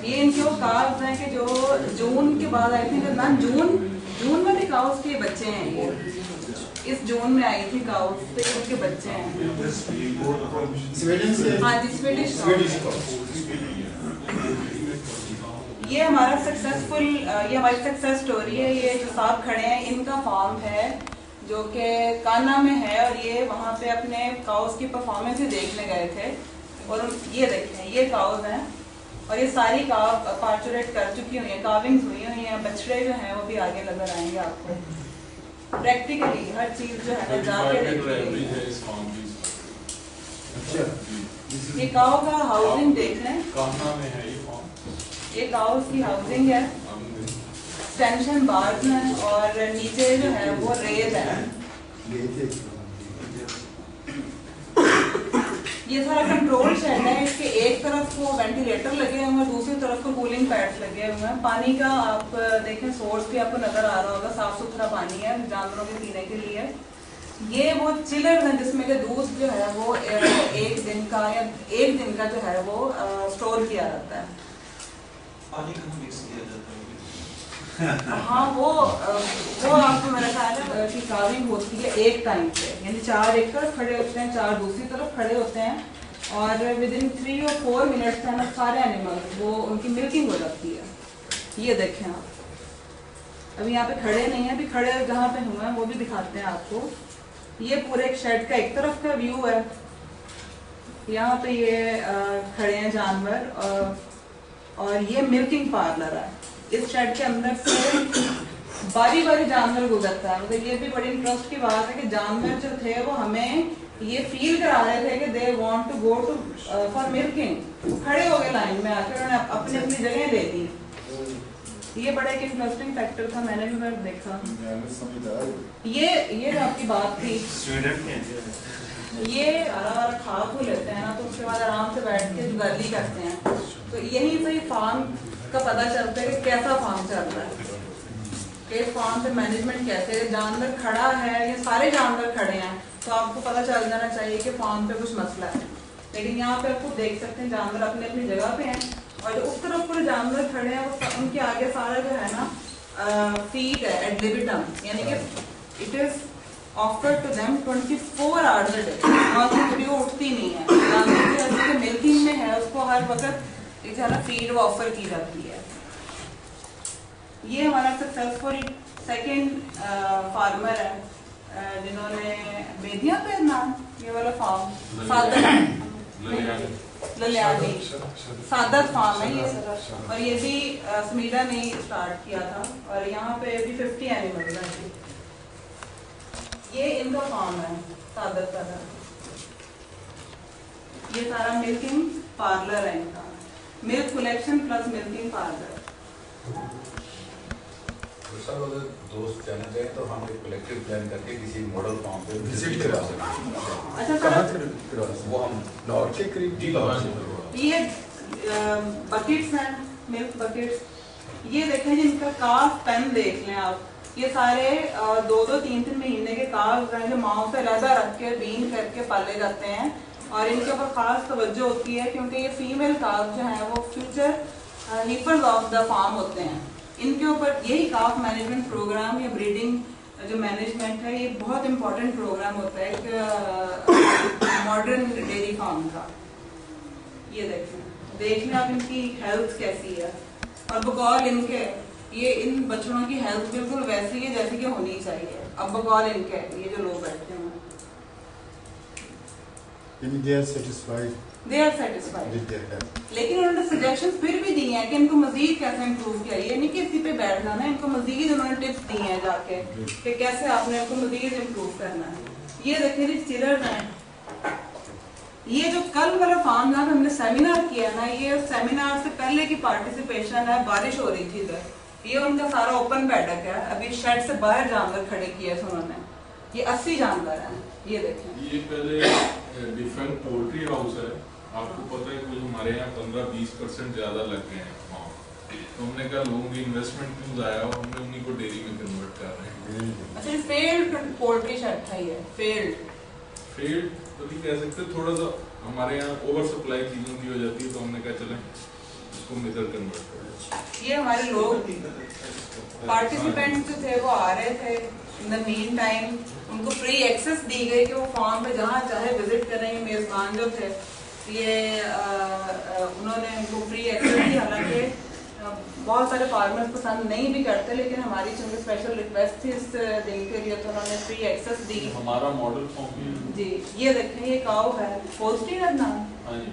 Speaker 4: ये इनके वो काव्स हैं कि जो जून के बाद आई थी ना, जून में भी काव्स के बच्चे हैं। ये इस जून में आई थी काव्स, तो इनके बच्चे हैं।
Speaker 10: स्वीडन से?
Speaker 4: हाँ जी, स्वीडिश। ये हमारा सक्सेसफुल, ये हमारी सक्सेस स्टोरी है। ये जो साहब खड़े हैं, इनका फार्म है जो कि कान्हा में है, और ये वहाँ पे अपने काउस की परफॉर्मेंस ही देखने गए थे। और ये देखें, ये काउस हैं, और ये सारी काव पार्चुरेट कर चुकी हुई हैं, काविंग्स हुई हुई हैं। बछड़े जो हैं वो भी आगे नजर आएंगे आपको। प्रैक्टिकली हर चीज जो है ना जाके देखिए। ये काव का हाउसिंग देख लें, ये काउस की हाउसिंग है, एक्सटेंशन बार्स हैं, और नीचे जो है वो रेल है। ये सारा कंट्रोल शेड है। इसके एक तरफ को वेंटिलेटर लगे हुए हैं, दूसरी तरफ को कूलिंग पैड्स लगे हुए हैं। पानी का आप देखें सोर्स भी आपको नजर आ रहा होगा, साफ सुथरा पानी है जानवरों के पीने के लिए। ये वो चिलर है जिसमें के दूध जो है वो एक दिन का या एक दिन का जो है वो स्टोर किया जाता है।
Speaker 11: पानी का मिक्स किया जाता है।
Speaker 4: हाँ, वो आपको मेरा ख्याल है कि काविंग होती है एक टाइम पे, यानी 4 एक तरफ खड़े होते हैं, 4 दूसरी तरफ खड़े होते हैं, और विद इन 3 और 4 मिनट्स में सारे एनिमल वो उनकी मिल्किंग हो जाती है। ये देखें आप, अभी यहाँ पे खड़े नहीं है, अभी खड़े जहाँ पे हुए हैं वो भी दिखाते हैं आपको। ये पूरे एक शेड का एक तरफ का व्यू है, यहाँ पे ये खड़े हैं जानवर, और ये मिल्किंग पार्लर है। इस शेड के अंदर से बारी बारी जानवर गुजरता है। मतलब ये भी बड़ी इंटरेस्ट की बात है कि जानवर जो थे वो हमें ये फील करा रहे थे कि they want to go to for milking. खड़े हो गए लाइन में आकर, उन्होंने अपनी अपनी जगह ले ली। ये बड़ा एक इंटरेस्टिंग फैक्टर था, मैंने भी बार देखा। ये जो आपकी बात थी, ये हरा खा खू लेते हैं ना, तो उसके बाद आराम से बैठ के जुगाली करते हैं। तो यही से फार्म का पता चलता है कि कैसा फार्म चल रहा है, कि फार्म पे मैनेजमेंट कैसे है। जानवर खड़ा है, ये सारे जानवर खड़े हैं, तो आपको पता चल जाना चाहिए कि फार्म पे कुछ मसला है। लेकिन यहाँ पे आपको देख सकते हैं जानवर अपनी अपनी जगह पे हैं, और जो उस तरफ पूरे जानवर खड़े हैं वो उनके आगे सारा जो है ना फीड है एड लिबिटम, यानी कि it is offer to them 24 hours a day. और कभी वो उठती नहीं है, जानवर जो मिल्किंग में है उसको हर वक्त एक है ना फीड वो ऑफर की जाती है। ये हमारा सक्सेसफुल सेकंड फार्मर है जिन्होंने बेदिया पे नाम, ये वाला फार्म ललियानी सादत फार्म है ये, और ये भी SMEDA ने स्टार्ट किया था, और यहाँ पे भी 50 एनिमल्स हैं। ये इनका फार्म है सादत का, ये सारा मिल्किंग पार्लर है इनका, milk collection plus milking parlour.
Speaker 9: Sir अगर दोस्त जाना चाहे तो हम एक कलेक्टिव प्लान करके किसी मॉडल फार्म पे विजिट करा सकते हैं।
Speaker 4: अच्छा सर,
Speaker 9: वो हम लाहौर के करीब जी लाहौर से।
Speaker 4: ये बकेट्स हैं, मिल्क बकेट्स। ये देखें जिनका काफ पेन देख लें आप, ये सारे 2-2, 3-3 महीने के काफ हैं जो माओ से अलहदा रख के बीन करके पाले जाते हैं, और इनके ऊपर खास तवज्जो होती है क्योंकि ये फीमेल काफ जो हैं वो फ्यूचर हीपर्स ऑफ द फार्म होते हैं। इनके ऊपर यही काफ मैनेजमेंट प्रोग्राम या ब्रीडिंग जो मैनेजमेंट है, ये बहुत इंपॉर्टेंट प्रोग्राम होता है एक मॉडर्न डेयरी फार्म का। ये देख लें आप इनकी हेल्थ कैसी है, और बकौल इनके ये इन बच्चों की हेल्थ बिल्कुल वैसी है जैसी कि होनी चाहिए। अब बकौल इनके ये जो लोग बैठे हुए
Speaker 10: they are satisfied with their health.
Speaker 4: लेकिन उन्होंने सजेशंस फिर भी दी हैं कि इनको मजीद कैसे इम्प्रूव किया। ये नहीं कि इसी पे बैठ जाना है, इनको मजीद उन्होंने टिप्स दी हैं जाके कि कैसे आपने इनको मजीद इम्प्रूव करना है। ये देखिए जी चिलर्स हैं, ये जो कल वाला फार्म जहाँ पे हमने सेमिनार किया ना, ये सेमिनार से पहले की पार्टिसिपेशन है। बारिश हो रही थी इधर, ये उनका सारा ओपन पैडक है, अभी शेड से बाहर जानवर खड़े किए थे उन्होंने, ये 80 जानवर हैं, ये देखें।
Speaker 12: ये पहले डिफरेंट पोल्ट्री हाउस है, आपको पता है कुछ हमारे यहाँ 15-20% ज़्यादा लग गए हैं वहाँ, तो हमने कहा लोगों की इन्वेस्टमेंट क्यों ज़ाया हो, हमने उन्हीं को डेयरी में कन्वर्ट कर रहे हैं।
Speaker 4: अच्छा, फेल्ड पोल्ट्री शेड था ये, फेल्ड
Speaker 12: तो नहीं कह सकते, थोड़ा सा हमारे यहाँ ओवर सप्लाई चीज़ों की हो जाती है, तो हमने कहा चलें इसको इधर कन्वर्ट करें।
Speaker 4: ये हमारे लोग पार्टिसिपेंट्स जो थे वो आ रहे थे, इन द मीन टाइम उनको फ्री एक्सेस दी गई कि वो फार्म पे जहाँ चाहे विजिट करें। मेज़बान जो थे ये उन्होंने उनको फ्री एक्सेस दी, हालांकि बहुत सारे फार्मर्स पसंद नहीं भी करते, लेकिन हमारी चूँकि स्पेशल रिक्वेस्ट थी इस दिन के लिए, तो उन्होंने फ्री एक्सेस दी।
Speaker 12: हमारा मॉडल फॉर्म
Speaker 4: जी, ये देखें, ये काऊ है, होल्स्टीन है नाम।
Speaker 12: हाँ जी,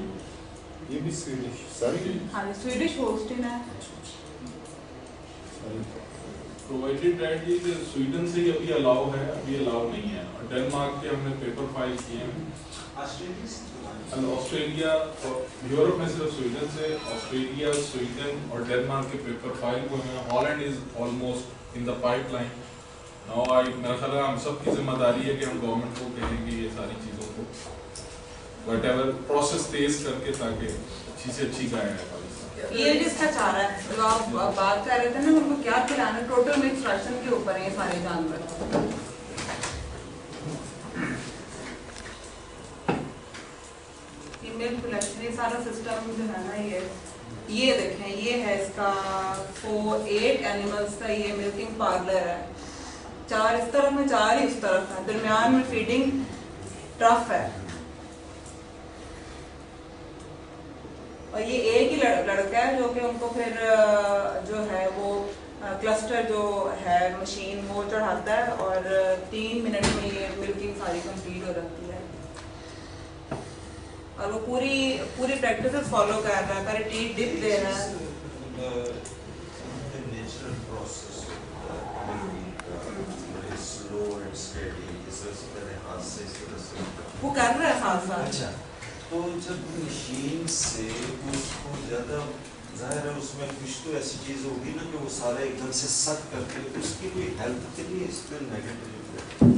Speaker 10: ये भी स्वीडिश, सॉरी,
Speaker 4: हाँ जी, स्वीडिश होल्स्टीन है।
Speaker 12: प्रोवाइडेड दैट ये स्वीडन से ही अभी अलाउ है, अभी अलाउ नहीं है, और डेनमार्क के हमने पेपर फाइल किए हैं, ऑस्ट्रेलिया और यूरोप में सिर्फ स्वीडन से, ऑस्ट्रेलिया, स्वीडन और डेनमार्क के पेपर फाइल हुए हैं। Holland is almost in the pipeline now. मेरा ख्याल है हम सबकी जिम्मेदारी है कि हम गवर्नमेंट को कहेंगे ये सारी चीज़ों को व्हाटएवर प्रोसेस तेज करके, ताकि अच्छी से अच्छी गाय है।
Speaker 4: ये जिसका चारा है जो आप बात कर रहे थे ना, उनको क्या खिलाना, टोटल मिक्स राशन के ऊपर है ये सारे जानवर। मिल्क कलेक्शन, ये सारा सिस्टम जो है ना, ये देखें, ये है इसका 8 एनिमल्स का ये मिल्किंग पार्लर है। 4 इस तरफ में, 4 ही उस तरफ है, दरमियान में फीडिंग ट्रफ है। और ये एक ही लड़का है जो कि उनको फिर जो है वो क्लस्टर जो है मशीन वो चढ़ाता है, और 3 मिनट में ये मिल्किंग सारी कंप्लीट हो जाती है। और वो पूरी प्रैक्टिसेस फॉलो कर रहा है, पहले टीट डिप दे रहा है। वो कर रहा है साथ साथ।
Speaker 11: अच्छा, तो जब मशीन से उसको ज़्यादा ज़ाहिर है उसमें कुछ तो ऐसी चीज़ होगी ना कि वो सारे एकदम से सक करके, उसकी कोई हेल्थ के लिए इसमें नेगेटिव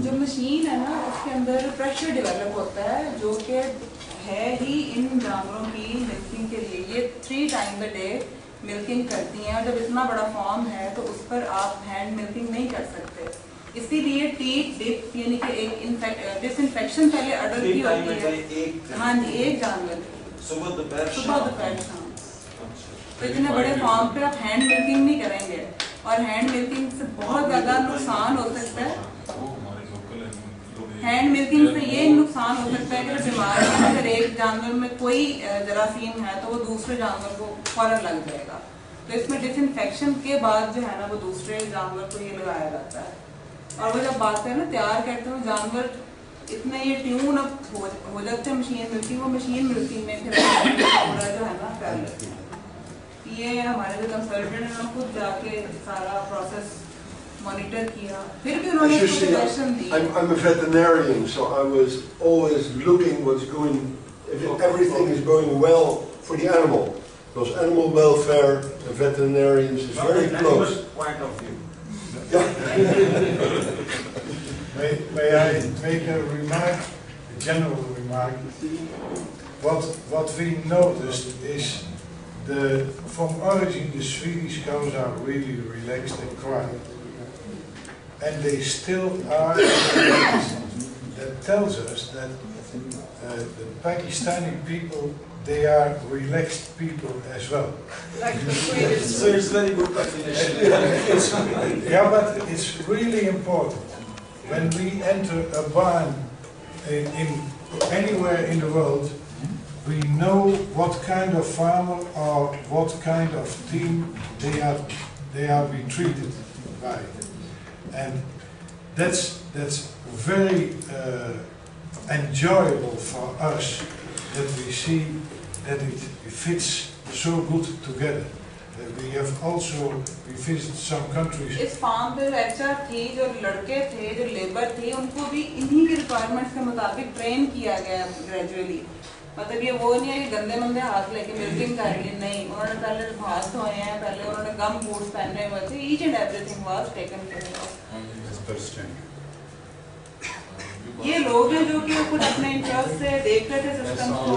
Speaker 4: जो मशीन है ना उसके अंदर प्रेशर डेवलप होता है, जो कि है ही इन जानवरों की मिल्किंग के लिए। ये 3 टाइम द डे मिल्किंग करती हैं, और जब इतना बड़ा फॉर्म है तो उस पर आप हैंड मिल्किंग नहीं कर सकते, इसीलिए टीट डिप यानी कि एक डिसइंफेक्शन पहले अडल्ट की होती है। हाँ जी, एक जानवर
Speaker 11: सुबह दोपहर
Speaker 4: शाम। तो इतने बड़े फॉर्म पे आप हैंड मिल्किंग नहीं करेंगे, और हैंड मिल्किंग से बहुत ज़्यादा नुकसान हो सकता है। हैंड मिल्किंग से ये नुकसान हो सकता है कि बीमार है, अगर एक जानवर में कोई जरासीम है तो वो दूसरे जानवर को फौरन लग जाएगा। तो इसमें डिसइंफेक्शन के बाद जो है ना वो दूसरे जानवर को ये लगाया जाता है। और वो जब बात करें ना तैयार करते हैं जानवर इतने ये ट्यून अब हो जाते हैं मशीन मिल्किंग, वो मशीन मिल्किंग में फिर पूरा जो है ना कर लेते हैं। ये हमारे जो कंसल्टेंट है उन्होंने खुद जाके सारा प्रोसेस मॉनिटर किया, फिर भी उन्होंने suggestion the.
Speaker 2: I'm a veterinarian, so I was always looking what's going, if everything is going well for the animal, because animal welfare and veterinarians is very close.
Speaker 8: Point of view.
Speaker 3: May I make a remark, a general remark? What we noticed is from origin the Swedish cows are really relaxed and quiet, and they still are relaxed. That tells us that the Pakistani people, they are relaxed people as well.
Speaker 4: Like the Swedish.
Speaker 11: So it's very good combination.
Speaker 3: Yeah, but it's really important. When we enter a barn in anywhere in the world, we know what kind of farmer or what kind of team they are being treated by, and that's very enjoyable for us, that we see that it fits so good together. We have also visited some countries.
Speaker 4: इस farm पे जो HR थी, जो लड़के थे, जो labour थे, उनको भी इन्हीं के रिक्वायरमेंट्स के मुताबिक ट्रेन किया गया ग्रेजुअली। मतलब ये वो नहीं है कि गंदे मंदे हाथ लेके मिल्किंग कर ली, नहीं, उन्होंने पहले हाथ धोए हैं, पहले उन्होंने गम बूट्स पहने हुए थे, each and everything was taken care of. ये लोग हैं जो कि खुद अपने इंटरेस्ट से देख रहे थे सिस्टम को,